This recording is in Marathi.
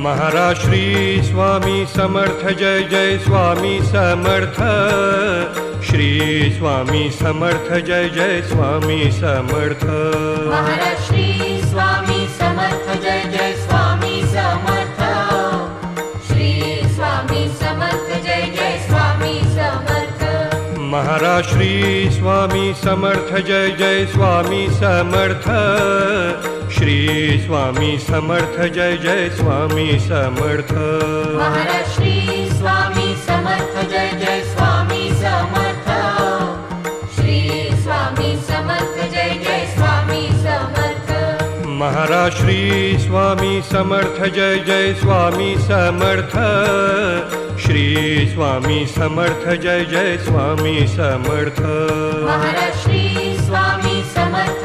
महाराज श्री स्वामी समर्थ जय जय स्वामी समर्थ। श्री स्वामी समर्थ जय जय स्वामी समर्थ। महाराज श्री स्वामी समर्थ जय जय स्वामी समर्थ। श्री स्वामी समर्थ जय जय स्वामी समर्थ। महाराज श्री स्वामी समर्थ जय जय स्वामी समर्थ। श्री स्वामी समर्थ जय जय स्वामी समर्थ। महाराज श्री स्वामी समर्थ जय जय स्वामी समर्थ। श्री स्वामी समर्थ जय जय स्वामी समर्थ। महाराज श्री स्वामी समर्थ जय जय स्वामी समर्थ। श्री स्वामी समर्थ जय जय स्वामी समर्थ। महाराज श्री स्वामी समर्थ